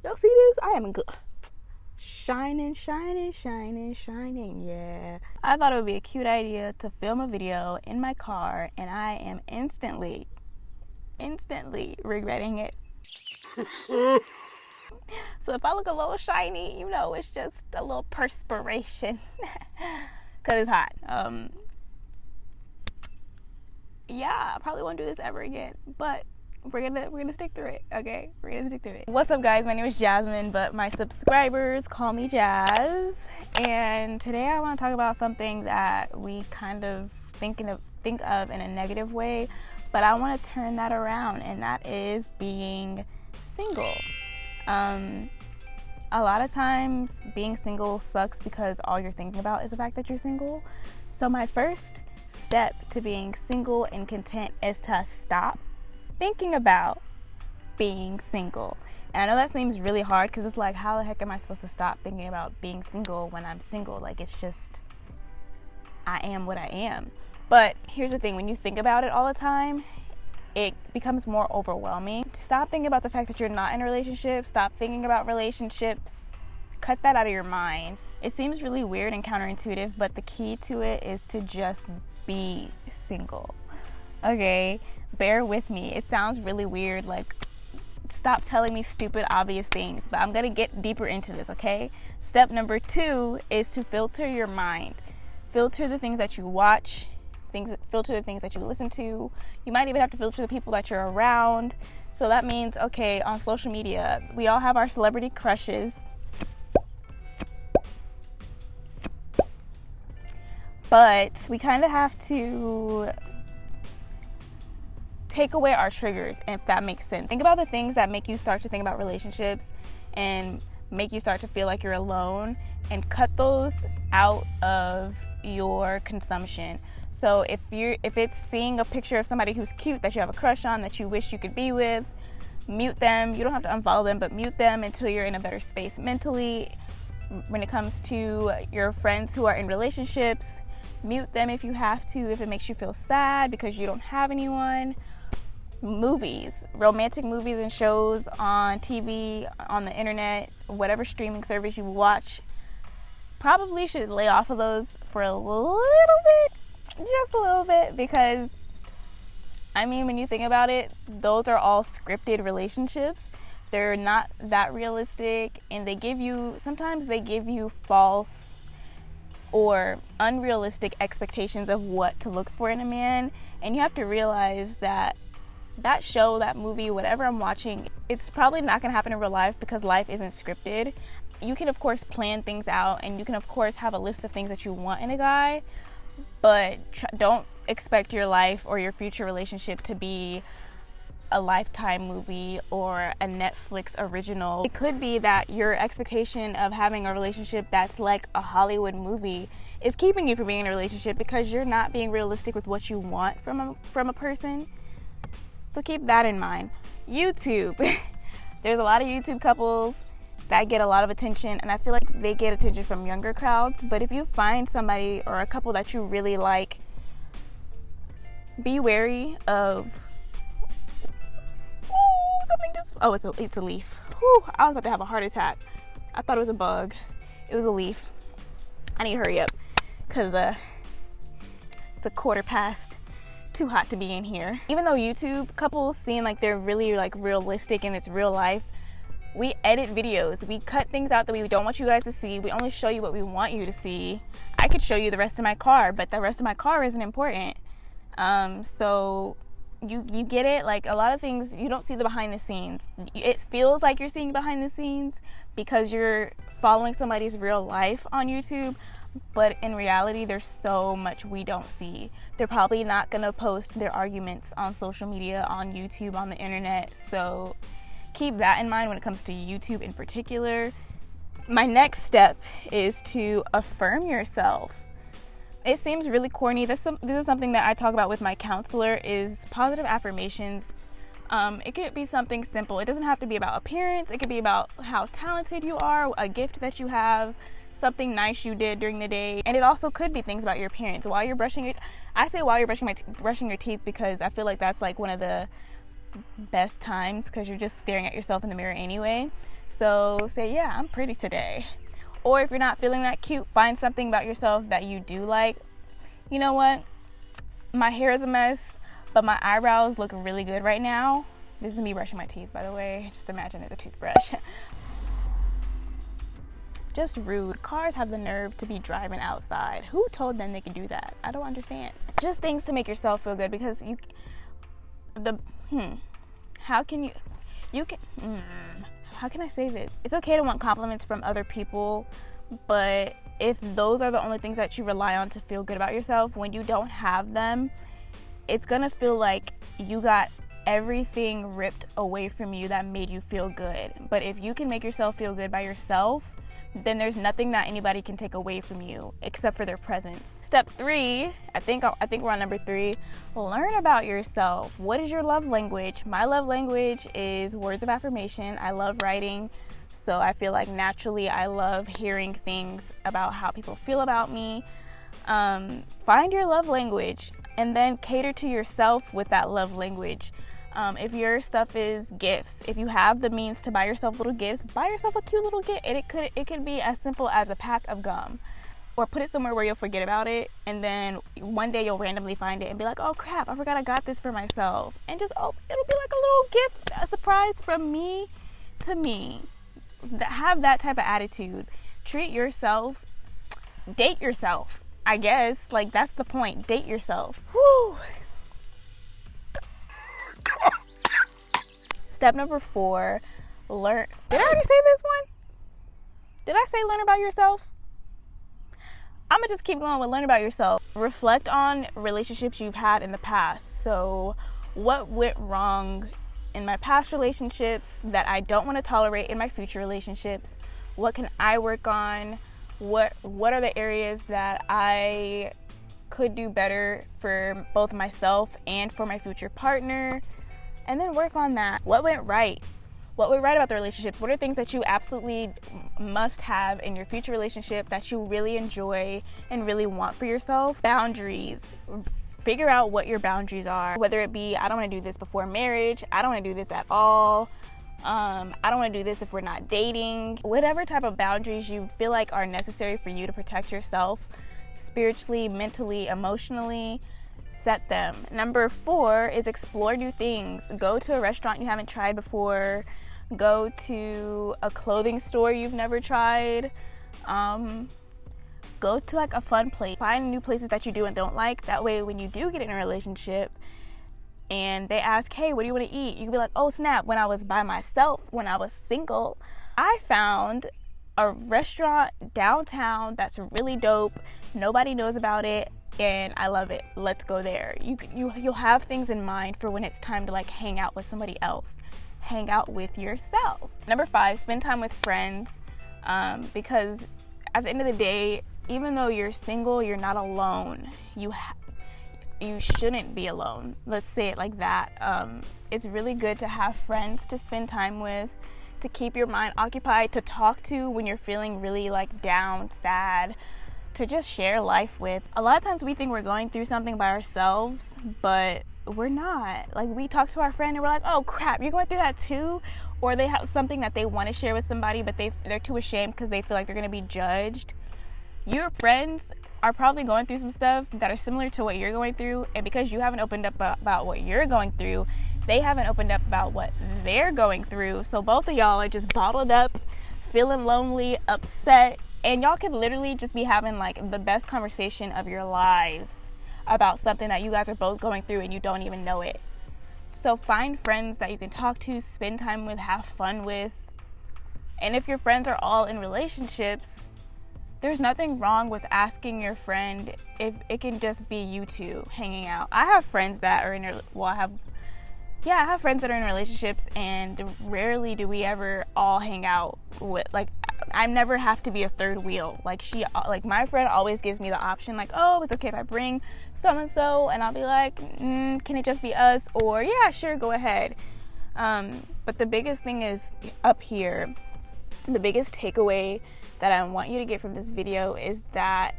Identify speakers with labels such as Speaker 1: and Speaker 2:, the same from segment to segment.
Speaker 1: Y'all see this? I am good. Shining, shining, shining, shining, yeah. I thought it would be a cute idea to film a video in my car, and I am instantly regretting it. So if I look a little shiny, you know, it's just a little perspiration. Because it's hot. Yeah, I probably won't do this ever again, but we're gonna stick through it, okay? We're gonna stick through it. What's up, guys? My name is Jasmine, but my subscribers call me Jazz. And today I want to talk about something that we kind of think of in a negative way, but I want to turn that around, and that is being single. A lot of times being single sucks because all you're thinking about is the fact that you're single. So my first step to being single and content is to stop thinking about being single. And I know that seems really hard because it's like, how the heck am I supposed to stop thinking about being single when I'm single? Like, it's just, I am what I am. But here's the thing, when you think about it all the time, it becomes more overwhelming. Stop thinking about the fact that you're not in a relationship. Stop thinking about relationships. Cut that out of your mind. It seems really weird and counterintuitive, but the key to it is to just be single. Okay? Bear with me. It sounds really weird, like, stop telling me stupid, obvious things, but I'm gonna get deeper into this, okay? Step number 2 is to filter your mind. Filter the things that you watch, filter the things that you listen to. You might even have to filter the people that you're around. So that means, okay, on social media, we all have our celebrity crushes. But we kind of have to take away our triggers, if that makes sense. Think about the things that make you start to think about relationships and make you start to feel like you're alone, and cut those out of your consumption. So if it's seeing a picture of somebody who's cute that you have a crush on, that you wish you could be with, mute them. You don't have to unfollow them, but mute them until you're in a better space mentally. When it comes to your friends who are in relationships, mute them if you have to, if it makes you feel sad because you don't have anyone. Movies, romantic movies and shows on TV, on the internet, whatever streaming service you watch, probably should lay off of those for a little bit. Just a little bit, because I mean, when you think about it, those are all scripted relationships. They're not that realistic, and sometimes they give you false or unrealistic expectations of what to look for in a man. And you have to realize that show, that movie, whatever I'm watching, it's probably not going to happen in real life because life isn't scripted. You can of course plan things out, and you can of course have a list of things that you want in a guy, but don't expect your life or your future relationship to be a Lifetime movie or a Netflix original. It could be that your expectation of having a relationship that's like a Hollywood movie is keeping you from being in a relationship because you're not being realistic with what you want from a person. So keep that in mind. YouTube. There's a lot of YouTube couples that get a lot of attention, and I feel like they get attention from younger crowds. But if you find somebody or a couple that you really like, be wary of it's a leaf. I was about to have a heart attack. I thought it was a bug. It was a leaf. I need to hurry up because it's a 1:15. Too hot to be in here. Even though YouTube couples seem like they're really like realistic and it's real life, we edit videos. We cut things out that we don't want you guys to see. We only show you what we want you to see. I could show you the rest of my car, but the rest of my car isn't important. So you get it? Like, a lot of things, you don't see the behind the scenes. It feels like you're seeing behind the scenes because you're following somebody's real life on YouTube, but in reality, there's so much we don't see. They're probably not gonna post their arguments on social media, on YouTube, on the internet. So keep that in mind when it comes to YouTube in particular. My next step is to affirm yourself. It seems really corny. This is something that I talk about with my counselor, is positive affirmations. It could be something simple. It doesn't have to be about appearance. It could be about how talented you are, a gift that you have, something nice you did during the day. And it also could be things about your appearance. While you're brushing your teeth because I feel like that's like one of the best times because you're just staring at yourself in the mirror anyway. So say, yeah, I'm pretty today. Or if you're not feeling that cute, find something about yourself that you do like. You know what? My hair is a mess, but my eyebrows look really good right now. This is me brushing my teeth, by the way. Just imagine there's a toothbrush. Just rude. Cars have the nerve to be driving outside. Who told them they could do that? I don't understand. Just things to make yourself feel good, because how can I say this? It's okay to want compliments from other people, but if those are the only things that you rely on to feel good about yourself, when you don't have them, it's gonna feel like you got everything ripped away from you that made you feel good. But if you can make yourself feel good by yourself, then there's nothing that anybody can take away from you except for their presence. Step 3, I think we're on number 3. Learn about yourself. What is your love language? My love language is words of affirmation. I love writing, so I feel like naturally I love hearing things about how people feel about me. Find your love language and then cater to yourself with that love language. If your stuff is gifts, if you have the means to buy yourself little gifts, buy yourself a cute little gift. And it could be as simple as a pack of gum, or put it somewhere where you'll forget about it, and then one day you'll randomly find it and be like, oh crap, I forgot I got this for myself. And just, it'll be like a little gift, a surprise from me to me. Have that type of attitude. Treat yourself. Date yourself, I guess. Like, that's the point. Date yourself. Whew. Step number 4, learn. Did I already say this one? Did I say learn about yourself? I'm gonna just keep going with learn about yourself. Reflect on relationships you've had in the past. So what went wrong in my past relationships that I don't want to tolerate in my future relationships? What can I work on? What are the areas that I could do better for both myself and for my future partner? And then work on that. What went right? What went right about the relationships? What are things that you absolutely must have in your future relationship that you really enjoy and really want for yourself? Boundaries. Figure out what your boundaries are. Whether it be, I don't want to do this before marriage. I don't want to do this at all. I don't want to do this if we're not dating. Whatever type of boundaries you feel like are necessary for you to protect yourself spiritually, mentally, emotionally, set them. Number 4 is explore new things. Go to a restaurant you haven't tried before. Go to a clothing store you've never tried. Go to like a fun place. Find new places that you do and don't like. That way when you do get in a relationship and they ask, hey, what do you want to eat? You can be like, oh snap, when I was by myself, when I was single, I found a restaurant downtown that's really dope. Nobody knows about it. And I love it. Let's go there. You'll have things in mind for when it's time to like hang out with somebody else. Hang out with yourself. Number 5, spend time with friends, because at the end of the day, even though you're single, you're not alone. You shouldn't be alone. Let's say it like that. It's really good to have friends to spend time with, to keep your mind occupied, to talk to when you're feeling really like down, sad, to just share life with. A lot of times we think we're going through something by ourselves, but we're not. Like, we talk to our friend and we're like, oh crap, you're going through that too? Or they have something that they want to share with somebody, but they're too ashamed because they feel like they're going to be judged. Your friends are probably going through some stuff that are similar to what you're going through, and because you haven't opened up about what you're going through, they haven't opened up about what they're going through. So both of y'all are just bottled up, feeling lonely, upset, and y'all could literally just be having like the best conversation of your lives about something that you guys are both going through and you don't even know it. So find friends that you can talk to, spend time with, have fun with. And if your friends are all in relationships, there's nothing wrong with asking your friend if it can just be you two hanging out. I have friends that are I have friends that are in relationships, and rarely do we ever all hang out with, like, I never have to be a third wheel. Like, my friend always gives me the option, like, oh, it's okay if I bring so-and-so, and I'll be like, can it just be us? Or, yeah, sure, go ahead. But the biggest thing is up here. The biggest takeaway that I want you to get from this video is that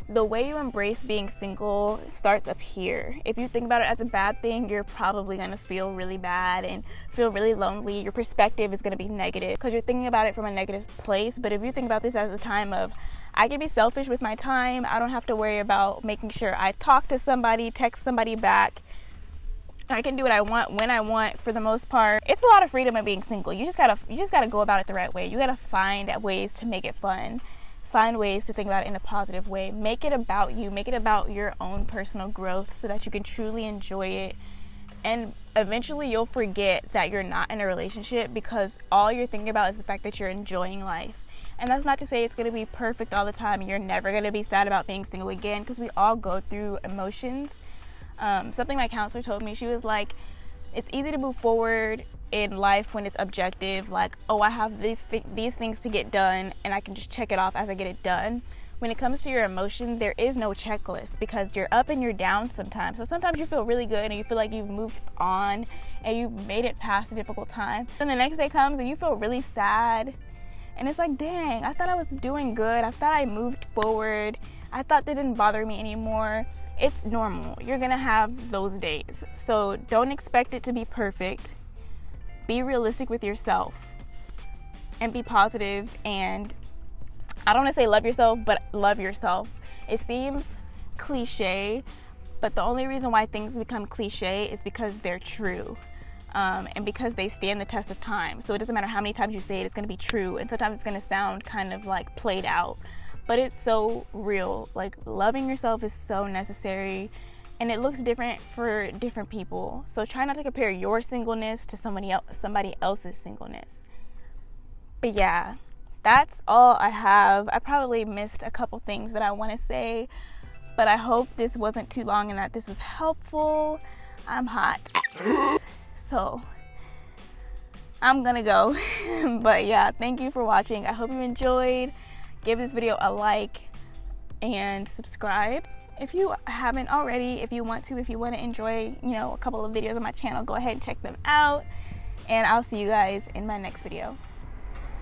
Speaker 1: the way you embrace being single starts up here. If you think about it as a bad thing, you're probably going to feel really bad and feel really lonely. Your perspective is going to be negative because you're thinking about it from a negative place. But if you think about this as a time of, I can be selfish with my time, I don't have to worry about making sure I talk to somebody, text somebody back, I can do what I want when I want for the most part. It's a lot of freedom in being single. You just gotta go about it the right way. You gotta find ways to make it fun. Find ways to think about it in a positive way. Make it about you. Make it about your own personal growth so that you can truly enjoy it. And eventually you'll forget that you're not in a relationship because all you're thinking about is the fact that you're enjoying life. And that's not to say it's going to be perfect all the time. You're never going to be sad about being single again because we all go through emotions. Something my counselor told me, she was like, it's easy to move forward in life when it's objective, like, oh, I have these things to get done and I can just check it off as I get it done. When it comes to your emotion, there is no checklist because you're up and you're down sometimes. So sometimes you feel really good and you feel like you've moved on and you've made it past a difficult time. Then the next day comes and you feel really sad. And it's like, dang, I thought I was doing good. I thought I moved forward. I thought that didn't bother me anymore. It's normal. You're gonna have those days. So don't expect it to be perfect. Be realistic with yourself and be positive. And I don't want to say love yourself, but love yourself. It seems cliche, but the only reason why things become cliche is because they're true. And because they stand the test of time. So it doesn't matter how many times you say it, it's going to be true. And sometimes it's going to sound kind of like played out, but it's so real. Like, loving yourself is so necessary, and it looks different for different people. So try not to compare your singleness to somebody else's singleness. But yeah, that's all I have. I probably missed a couple things that I want to say, but I hope this wasn't too long and that this was helpful. I'm hot. So I'm gonna go. But yeah, thank you for watching. I hope you enjoyed. Give this video a like and subscribe if you haven't already. If you want to enjoy, a couple of videos on my channel, go ahead and check them out. And I'll see you guys in my next video.